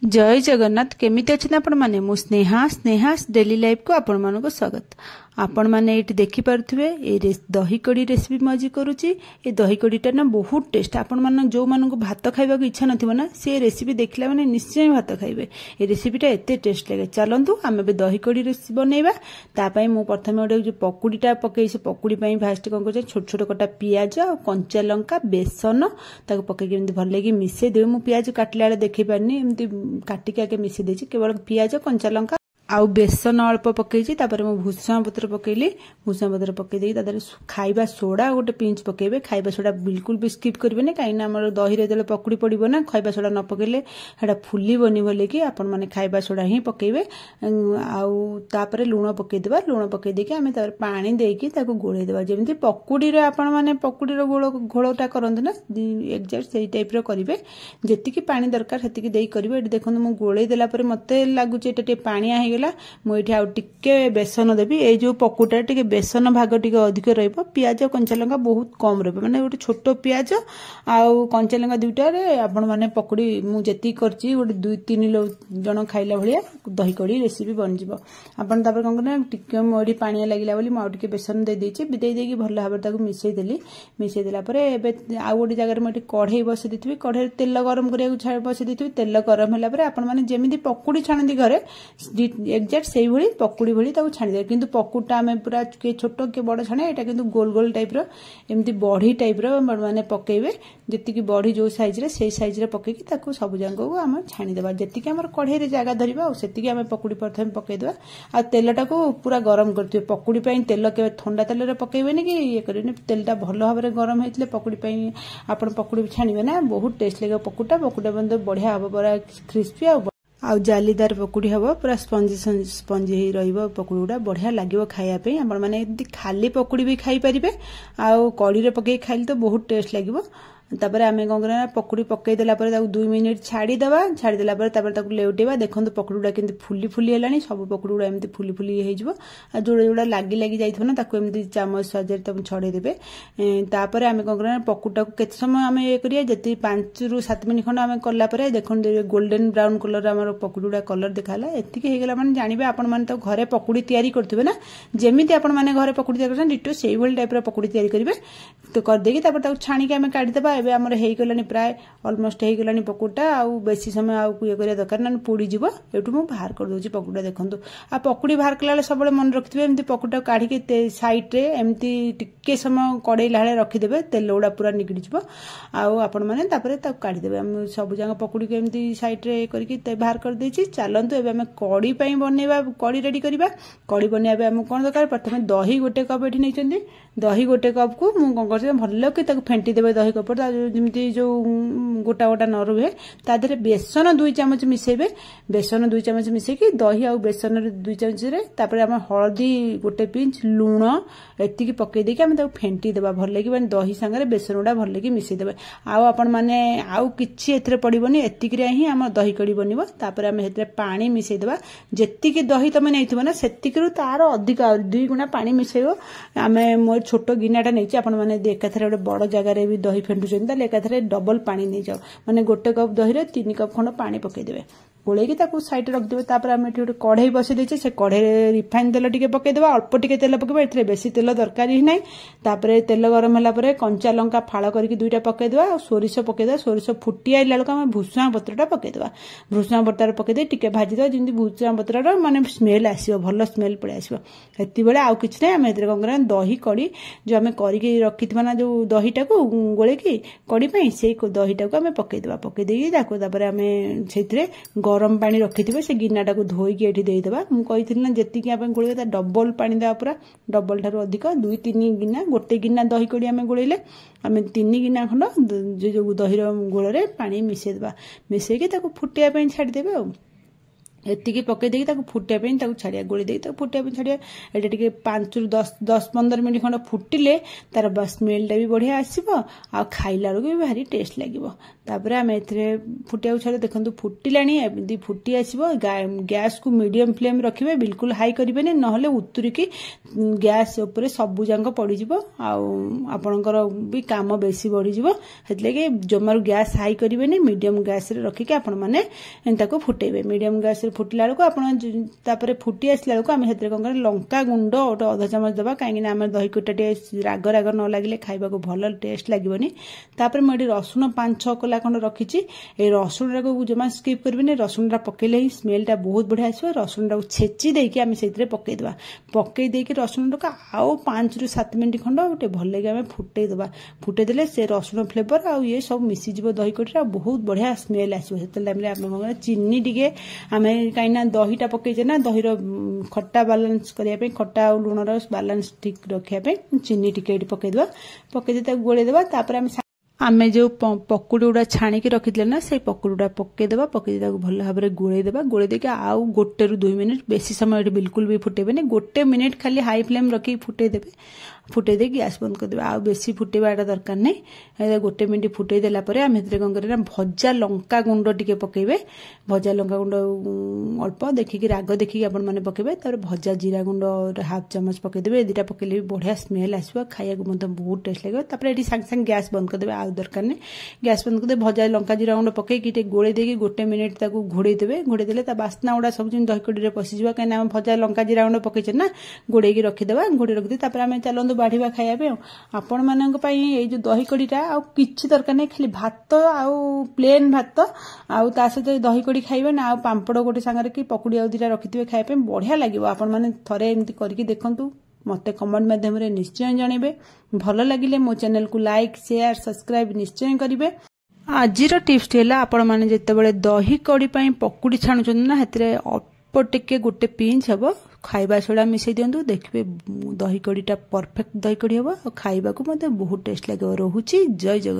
जय जगन्नाथ केमिति अच्छे आपण माने मु स्नेहा स्नेहास डेली लाइफ को आपण मानको स्वागत। आपण माने एटी देखि पारथुवे ए दही कड़ी रेसिपी म आज करूची। ए दही कड़ीटा ना बहुत टेस्ट। आपण मान जो मानको भात खाइबा को इच्छा नथिबो ना से रेसिपी देखला माने निश्चय भात खाइबे। ए रेसिपीटा एते टेस्ट लागे। चलंतु आमे बे दही कड़ी रेसिपी बनैबा। ता पई मु प्रथमे ओडे जो पकुड़ीटा पकई से पकुड़ी पई फास्ट कोन को छोट छोट कटा पियाज और कंचा लंका बेसन ताको पकई केमति भल लागी मिसे दे। मु पियाज काटला देखि पारनी एमति काटिके आके मिसे देछि। केवल पियाज कंचा लंका आउ बेसन अल्प पकईची। तापर मु भूषण पत्र पकईली। भूषण पत्र पकई देई तादरे खाइबा सोडा गोटे पिंच पकेबे। खाइबा सोडा बिल्कुल भी स्किप करबेनी काईना हमर दही रे देले पकुड़ी पड़िबो ना। खाइबा सोडा न पकेले हेडा फुलीबनी बोले कि आपण माने खाइबा सोडा ही पकेबे। आउ तापर लूण पकई देबा। लूण पकई देके आमे तापर पानी देकी ताको गोळै देबा। जेमति पकुड़ी रे आपण माने पकुड़ी रो घोळटा करंत ना एग्जैक्ट सेही टाइप रो करिवे। जेतिकी पानी दरकार सेतिकी देई करिवे। एटी देखन मु गोळै देला परे मते लागुची एटा टे पानिया हे मुझे आउ टिके बेसन देवी। ये जो पकुड़ा टिके बेसन भाग टिके अधिक रहिबो। पियाज कंचा लंका बहुत कम रहिबो। माने गोटे छोट पियाज आउ कंचा लंका दुइटा रे आपण माने पकुड़ी मु जेती करची गोटे 2-3 जण खाइला भलिया दही कड़ी रेसिपी बन जिवो। आपण तापर कोन करना टिके मोडी पानी लागिला बोली म टिके बेसन दे देची। दे देकी भल भाबे ताको मिसै देली। मिसै देला परे एबे आउ गोटे जगह रे म कढ़ई बसै दिथिबी। कढ़ई तेल गरम करिया छाड़ बसै दिथिबी। तेल गरम होला परे आपण माने जेमिति पकुड़ी छाणदी घरे एग्जैक्ट से भली पकुड़ी भली ताको छाणी दे। किंतु पकुड़ा आमे पूरा के छोटो के बड़ छाणे एटा किंतु गोल गोल टाइप रो एमती बड़ी टाइप रो माने पकेबे। जेति की बड़ी जो साइज रे सेही साइज रे पकेकी ताको सब जांगो आमे छाणी देबा। जेति की हमर कढ़ई रे जागा धरिबा और सेति की आमे पकुड़ी प्रथम पके देबा। आ तेलटा को पूरा गरम करथिबे। पकुड़ी पई तेल के ठंडा तेल रे पकेबेनी कि ये करेनी। तेलटा भलो भाबरे गरम हेतले पकुड़ी पई आपण पकुड़ी छाणीबे ना बहुत टेस्ट लागे। पकुड़ा बंद बढ़िया हबो पूरा क्रिस्पी आउ जालीदार पकुड़ी हम पूरा स्पंजी स्पंजी रहिबो। पकुड़ी गुड़ा बढ़िया लागिबो खाया पे। आपण माने खाली पकुड़ी भी खाई परिबे आउ कड़ी रे पके खाइल तो बहुत टेस्ट लागिबो। तापर आमे कोन करना पकुड़ी पकई देला परे ताको 2 मिनिट छाड़ी देबा। छाड़ी देला परे तापर ताको लेउटेबा। देखंतु पकुड़ी गुड़ा केंति फुली फुली हेलानी। सब पकुड़ी गुड़ा एमति फुली फुली हे जिवो। आ जोड़ा जोड़ा लागी लागी जाइथो ना ताको एमति चामच साजर ताको छड़े देबे। तापर आमे कोन करना पकुड़ा को केते समय आमे ए करिया जति 5 रु 7 मिनिट खंड आमे करला परे देखन गोल्डन ब्राउन कलर हमर पकुड़ी गुड़ा कलर देखाला। एतिके हे गेला माने जानिबे आपण माने तो घरे पकुड़ी तयारी करथिबे ना। जेमिति आपण माने घरे पकुड़ी तयारी करछन डिटो सेही भली टाइप रो पकुड़ी तयारी करिवे। तो कर देकी तापर ताको छाणी के आमे काढी देबा। एबे हमर हेई गलानी प्राय ऑलमोस्ट हेई गलानी पकुड़ा आउ बेसी समय आउ कुए करिया दरकार ना पोड़ी जिवो। एटु मु बाहर कर दोची पकुड़ा। देखंतु आ पकुड़ी बाहर कला सबले मन रखथिबे एमती पकुड़ा काढी के साइड रे एमती टिके समय कड़ई लाळे रखि देबे। तेल उडा पूरा निगडी जिवो आउ आपण माने तापरे ताको काढी देबे। हम सब जंग पकुड़ी के एमती साइड रे करके ते बाहर कर देची। चलंतु एबे हम कड़ी पई बनेबा। कड़ी रेडी करिबा। कड़ी बनेबा हम कोन दरकार प्रथमे दही गोटे कप एठी नै चंदी। दही गोटे कप को मु कोन करछ भल्लो के ताको फेंटी देबे। दही कप जेमती जो गोटा गोटा न रुहे तादरे बेसन 2 चम्मच मिसेबे। बेसन 2 चम्मच मिसेकी दही आउ बेसन 2 चम्मच रे तापर हम हळदी गोटे पिंच लूण एतिकी पकई देके हम ताको फेंटी देबा। भल लागी माने दही संगे बेसन उडा भल लागी मिसे देबे। आउ आपण माने आउ किछि एथरे पडिबोनी। एतिकी रे ही हम दही कड़ी बनिबो। तापर हम हेतरे पानी मिसे देबा। जेतिकी दही तमे नैथिबो ना सेतिकी रु तार अधिक 2 गुणा पानी मिसेबो। आमे मोर छोटो गिनाटा नैछि। आपण माने एकाथरे गोटे बड़ जगह रे भी दही फेंटुछन ताले एकाथरे डबल पानी नहीं जाओ। माने गोटे कप दही रे 3 कप खंड पानी पकई देबे। गोलेकी ताको साइड रख देबे। तापर हम एठी गोटे कढ़ई बसै देछे। से कढ़ई रे रिफाइन तेल टिके पकई देबा। अल्प टिके तेल पकेबा। एथरे बेसी तेल दरकार ही नै। तापर तेल गरम होला परे कंचा लंका फाळ करके 2टा पकई देबा। सोरिष पकई देबा। सोरिष फुटी आइला लका हम भुसुआ पत्रटा पकई देबा। भुसुआ पत्र पकई दे टिके भाजी देबा। जिंदी भुसुआ पत्रटा माने स्मेल आसीबो। भलो स्मेल पळे आसीबो। एति बेले आउ किछ नै। हम एथरे कोन करना दही कड़ी जो हम करिके रखिथबा ना जो दहीटा को गोळेकी कड़ी पई से दहीटा को हम पकई देबा। पकई देई ताको तापर हम सेथरे गरम पानी रखिथिबे। से गिन्नाटा को धोईकी एठी देई देबा। मु कहिथिन ना जेतिकी आपण गोळे ता डबल पानी देबा। पूरा डबल थारो अधिक 2-3 गिन्ना। गोटे गिन्ना दही कड़ी हम गोळेले हम 3 गिन्ना खंड जो दहीर गोळ रे पानी मिसे देबा। मिसेकी ताको फुटिया पई छाडी देबे। एतिकी पकई देकी ताको फुटिया पई ताको छाडिया गोळी देकी ताको फुटिया पई छाडिया। एटा टिके 5 रु 10-15 मिनिट खंड फुटिले तार स्मेलटा भी बढ़िया आसीबो आ खाइला रो भी भारी टेस्ट लागिबो। तापर आम ए फुटिया छाड़े देखो फुटिलाणी एमती फुटी आसो गैस को मीडियम फ्लेम रखिए बिल्कुल हाई करेंगे ना उतुरिकी गैस उपर सबू जाक पड़ज आपणकर भी काम बेसी बढ़ीज से जमार गैस हाई करेंगे मीडियम गैस रखिक आपण मैंने फुटेबे मीडियम गैस फुटला बेलू फुटी आसला बेलू आम से कौन लंका गुंड गोटे अधा चामच दबा कहीं आम दही कोटा राग राग न लगे खाइबा भल टेस्ट लगभग तापर मुझे रसुण 5-6 कला खंड रखी रसुण टाक जमा स्किप करेंगे रसुण पकेले ही स्मेलटा बहुत बढ़िया आसो रसुण टाक छेची देकी आम से पकईदे पकईदे रसुण टाक आउ 5 ରୁ 7 मिनट खंड गोटे भल लगे आम फुटेदे फुटेदे से रसुण फ्लेवर आ ये सब मिसीज दही कोटा बहुत बढ़िया स्मेल आसो से टाइम आप चीनी टे आम कहीं दहीटा पकईचे ना दहीर खट्टा बालांस करने खट्टा और लुणर बालांस ठीक रखापी चीनी टिके पकईदे पकईदे गोलेदे तापर आम जो पकुड़ी गुड़ा छाणिकी रखी ना से पकुड़ी गुड़ा पकईदे पकईदे भल भाव में गोलेदे गोलेदे आउ 1 ରୁ 2 मिनिट बेसी समय बिल्कुल भी फुटेबे 1 मिनिट खाली हाई फ्लेम रखी फुटेदेवे फुटेदे गैस बंद करदे आ बेसी फुटेबाटा दरकार नहीं 1 मिनिट फुटेदेला आम कौन करें भजा लंका गुंड टिके पकेबे भजा लंका गुंड अल्प देखिकी राग देखिकी आपण माने पकेबे तापर भजा जीरा गुंड 1/2 चामच पकेदेबे दुटा पकेले बढ़िया स्मेल आसो खाया बहुत टेस्ट लगे तापर ये सांगे सांगे गैस बंद करदे आ दरकार नहीं गैस बंद करदे भजा लंका जीरा गुंड पकईकी गोले देकी 1 मिनिट घोड़ेदेवे घोड़ेदेले बास्ना गुड़ा सब दही कड़ी पशिज कहीं भजा लंका जीरा गुंड पकईचे ना घोड़े रखीदे घोड़े रखिदे तापर आम चलते बाढ़ा खाइबा आपण मान जो दही कड़ीटा किसी दरकार नहीं खाली भात आउ प्लेन भात आउ ता सहित दही कड़ी खाइबे ना पांपड़ गोटे सांगे कि पकुड़ी आउ 2टा रखिथे खाइबा बढ़िया लगे आपण मैंने थरे एमती करके देखंतु मते कमेंट माध्यम रे निश्चय जानबे भल लगिले मो चैनल को लाइक शेयर सब्सक्राइब निश्चय करिवे। आजिर टिप्स आपण मैंने जितेबाला दही कड़ी पकुड़ी छाणुचन ना हेतरे अल्प टिके गोटे पिंच हम खाइबा सोडा मिसई दिंतु देखिए दही कड़ीटा परफेक्ट दही कड़ी हम खाइबा को बहुत टेस्ट लगे। रोहुची जय जगन्नाथ।